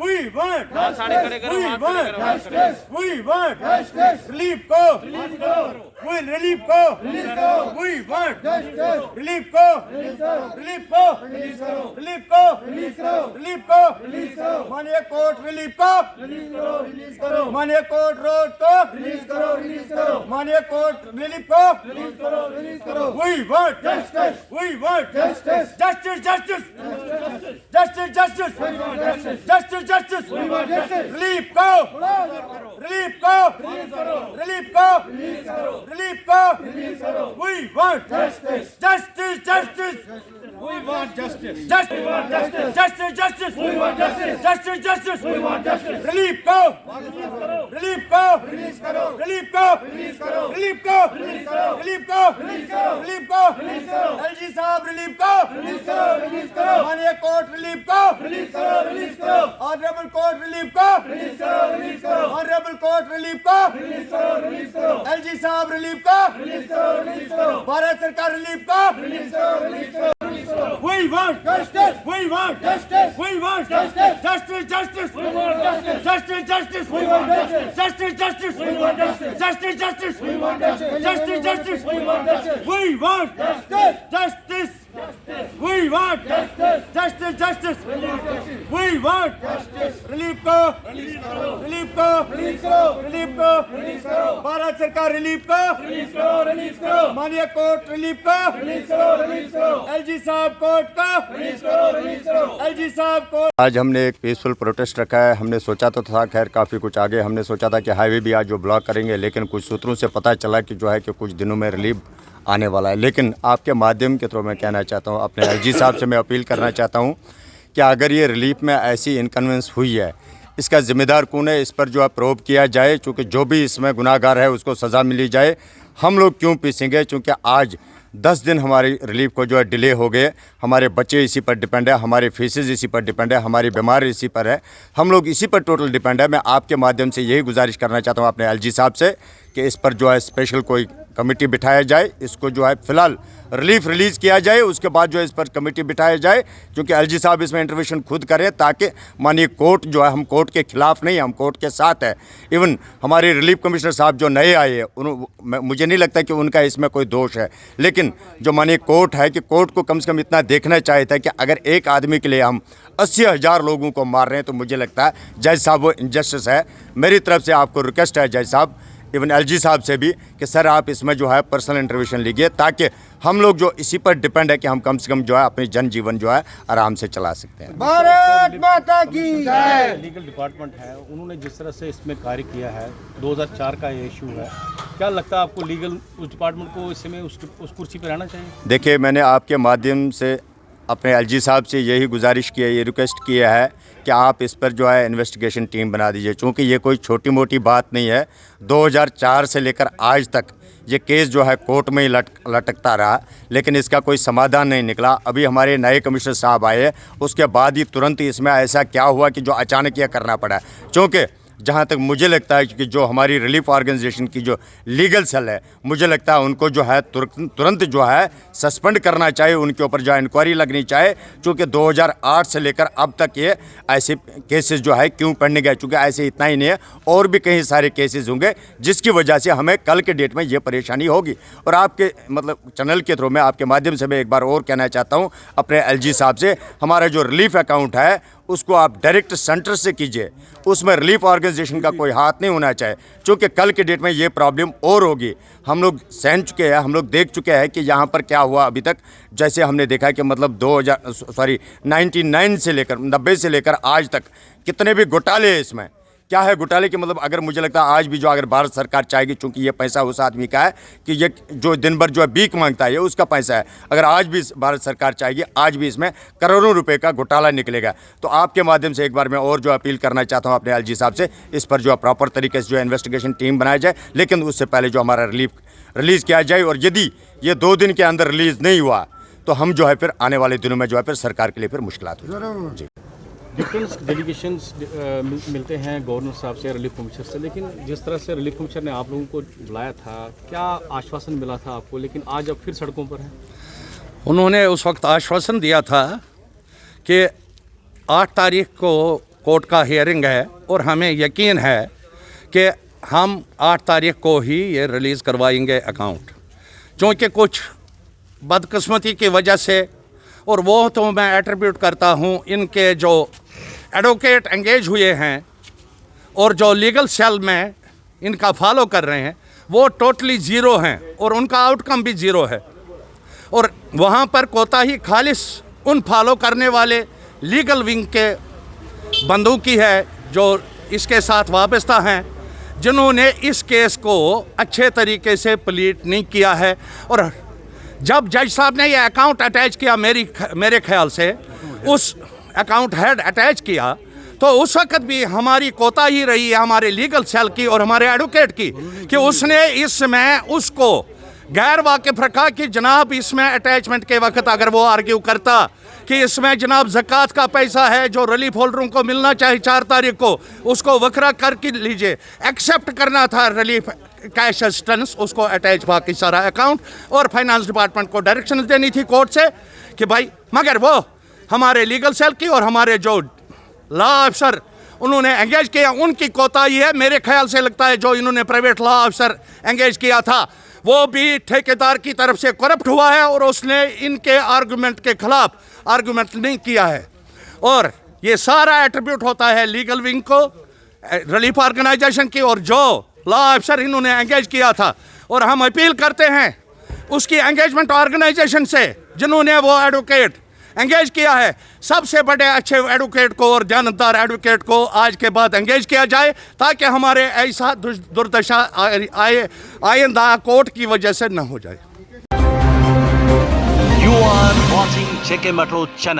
We want relief को relief को we want relief को माननीय कोर्ट relief को माननीय कोर्ट रोड को माननीय कोर्ट relief को we want justice relief को we want justice we want justice relief को LG साहब relief को माननीय कोर्ट relief को ऑनरेबल कोर्ट relief को ऑनरेबल कोर्ट relief को LG साहब relief को भारत सरकार relief को We want justice. We want justice. We want justice. Justice. We want justice. Justice. We want justice. Justice. We want justice. Justice. We want justice. Justice. We want justice. We want justice. We want justice. We want relief को भारत सरकार relief को माननीय court relief को LG साहब court को LG साहब court. आज हमने एक पीसफुल प्रोटेस्ट रखा है। हमने सोचा तो था खैर काफ़ी कुछ आगे, हमने सोचा था कि हाईवे भी आज जो ब्लॉक करेंगे, लेकिन कुछ सूत्रों से पता चला कि जो है कि कुछ दिनों में रिलीफ आने वाला है। लेकिन आपके माध्यम के थ्रू मैं कहना चाहता हूँ, अपने LG साहब से मैं अपील करना चाहता हूँ कि अगर ये रिलीफ में ऐसी इनकन्वीनियंस हुई है, इसका ज़िम्मेदार कौन है, इस पर जो है प्रोब किया जाए। चूँकि जो भी इसमें गुनाहगार है उसको सज़ा मिली जाए। हम लोग क्यों पीसेंगे? चूँकि आज 10 दिन हमारी रिलीफ को जो है डिले हो गए। हमारे बच्चे इसी पर डिपेंड है, हमारे फीसेज इसी पर डिपेंड है, हमारी बीमारी इसी पर है, हम लोग इसी पर टोटल डिपेंड है। मैं आपके माध्यम से यही गुजारिश करना चाहता हूँ अपने LG साहब से कि इस पर जो है स्पेशल कोई कमेटी बिठाया जाए, इसको जो है फ़िलहाल रिलीफ रिलीज़ किया जाए, उसके बाद जो है इस पर कमेटी बिठाया जाए। क्योंकि LG साहब इसमें इंटरवेंशन खुद करें, ताकि मानिए कोर्ट जो है, हम कोर्ट के ख़िलाफ़ नहीं, हम कोर्ट के साथ है। इवन हमारे रिलीफ कमिश्नर साहब जो नए आए हैं, मुझे नहीं लगता कि उनका इसमें कोई दोष है। लेकिन जो मानिए कोर्ट है, कि कोर्ट को कम से कम इतना देखना चाहिए था कि अगर एक आदमी के लिए हम 80,000 लोगों को मार रहे हैं, तो मुझे लगता है जज साहब वो इनजस्टिस है। मेरी तरफ से आपको रिक्वेस्ट है जज साहब, इवन LG साहब से भी, कि सर आप इसमें जो है पर्सनल इंटरवेंशन लीजिए, ताकि हम लोग जो इसी पर डिपेंड है कि हम कम से कम जो है अपनी जनजीवन जो है आराम से चला सकते हैं। भारत माता की जय। लीगल डिपार्टमेंट है, उन्होंने जिस तरह से इसमें कार्य किया है, 2004 का ये इशू है, क्या लगता है आपको लीगल उस डिपार्टमेंट को इस समय उस कुर्सी पर रहना चाहिए? देखिए, मैंने आपके माध्यम से अपने LG साहब से यही गुजारिश की है, ये रिक्वेस्ट किया है कि आप इस पर जो है इन्वेस्टिगेशन टीम बना दीजिए। चूँकि ये कोई छोटी मोटी बात नहीं है। 2004 से लेकर आज तक ये केस जो है कोर्ट में ही लटकता रहा, लेकिन इसका कोई समाधान नहीं निकला। अभी हमारे नए कमिश्नर साहब आए, उसके बाद ही तुरंत इसमें ऐसा क्या हुआ कि जो अचानक यह करना पड़ा। चूँकि जहाँ तक मुझे लगता है कि जो हमारी रिलीफ ऑर्गेनाइजेशन की जो लीगल सेल है, मुझे लगता है उनको जो है तुरंत जो है सस्पेंड करना चाहिए, उनके ऊपर जो है इंक्वायरी लगनी चाहिए। चूँकि 2008 से लेकर अब तक ये ऐसे केसेस जो है क्यों पढ़ने गए। चूँकि ऐसे इतना ही नहीं है, और भी कई सारे केसेस होंगे जिसकी वजह से हमें कल के डेट में ये परेशानी होगी। और आपके मतलब चैनल के थ्रू मैं आपके माध्यम से मैं एक बार और कहना चाहता हूँ अपने LG साहब से, हमारा जो रिलीफ अकाउंट है उसको आप डायरेक्ट सेंटर से कीजिए, उसमें रिलीफ ऑर्गेनाइजेशन का कोई हाथ नहीं होना चाहिए। क्योंकि कल के डेट में ये प्रॉब्लम और होगी। हम लोग सहन चुके हैं, हम लोग देख चुके हैं कि यहाँ पर क्या हुआ अभी तक। जैसे हमने देखा है कि मतलब 99 से लेकर 90 से लेकर आज तक कितने भी घोटाले हैं इसमें। क्या है घोटाले की मतलब, अगर मुझे लगता है आज भी जो अगर भारत सरकार चाहेगी, चूंकि ये पैसा उस आदमी का है कि ये जो दिन भर जो है भीख मांगता है, ये उसका पैसा है। अगर आज भी भारत सरकार चाहेगी, आज भी इसमें करोड़ों रुपए का घोटाला निकलेगा। तो आपके माध्यम से एक बार मैं और जो अपील करना चाहता हूँ अपने LG साहब से, इस पर जो है प्रॉपर तरीके से जो है इन्वेस्टिगेशन टीम बनाया जाए, लेकिन उससे पहले जो हमारा रिलीफ रिलीज़ किया जाए। और यदि ये 2 दिन के अंदर रिलीज़ नहीं हुआ तो हम जो है फिर आने वाले दिनों में जो है फिर सरकार के लिए फिर मुश्किलात हो जाएगी। डिफरेंट डेलीगेशंस मिलते हैं गवर्नर साहब से, रिलीफ कमिश्नर से, लेकिन जिस तरह से रिलीफ कमिश्नर ने आप लोगों को बुलाया था, क्या आश्वासन मिला था आपको? लेकिन आज अब फिर सड़कों पर हैं। उन्होंने उस वक्त आश्वासन दिया था कि 8 तारीख को कोर्ट का हियरिंग है और हमें यकीन है कि हम 8 तारीख को ही ये रिलीज़ करवाएंगे अकाउंट, क्योंकि कुछ बदकिस्मती की वजह से, और वो तो मैं एट्रीब्यूट करता हूँ इनके जो एडवोकेट एंगेज हुए हैं और जो लीगल सेल में इनका फॉलो कर रहे हैं वो टोटली ज़ीरो हैं और उनका आउटकम भी ज़ीरो है। और वहाँ पर कोताही खालिस उन फॉलो करने वाले लीगल विंग के बंदों की है जो इसके साथ वाबस्ता हैं, जिन्होंने इस केस को अच्छे तरीके से प्लीट नहीं किया है। और जब जज साहब ने ये अकाउंट अटैच किया, मेरे ख्याल से उस अकाउंट हेड अटैच किया, तो उस वक्त भी हमारी कोताही रही है हमारे लीगल सेल की और हमारे एडवोकेट की कि उसने इसमें उसको गैर वाकिफ रखा कि जनाब इसमें अटैचमेंट के वक्त अगर वो आर्ग्यू करता कि इसमें जनाब ज़कात का पैसा है जो रिलीफ होल्डरों को मिलना चाहिए 4 तारीख को, उसको वकरा करके लीजिए, एक्सेप्ट करना था रिलीफ कैश असिस्टेंस, उसको अटैच बाकी सारा अकाउंट, और फाइनेंस डिपार्टमेंट को डायरेक्शन देनी थी कोर्ट से कि भाई, मगर वो हमारे लीगल सेल की और हमारे जो लॉ अफसर उन्होंने एंगेज किया उनकी कोताही है। मेरे ख्याल से लगता है जो इन्होंने प्राइवेट लॉ अफसर एंगेज किया था वो भी ठेकेदार की तरफ से करप्ट हुआ है और उसने इनके आर्गूमेंट के खिलाफ आर्गूमेंट नहीं किया है। और ये सारा एट्रीब्यूट होता है लीगल विंग को, रिलीफ ऑर्गेनाइजेशन की, और जो लॉ अफसर इन्होंने एंगेज किया था। और हम अपील करते हैं उसकी एंगेजमेंट ऑर्गेनाइजेशन से जिन्होंने वो एडवोकेट एंगेज किया है, सबसे बड़े अच्छे एडवोकेट को और जानदार एडवोकेट को आज के बाद एंगेज किया जाए ताकि हमारे ऐसा दुर्दशा आइंदा कोर्ट की वजह से न हो जाए। You are watching JK Metro Channel.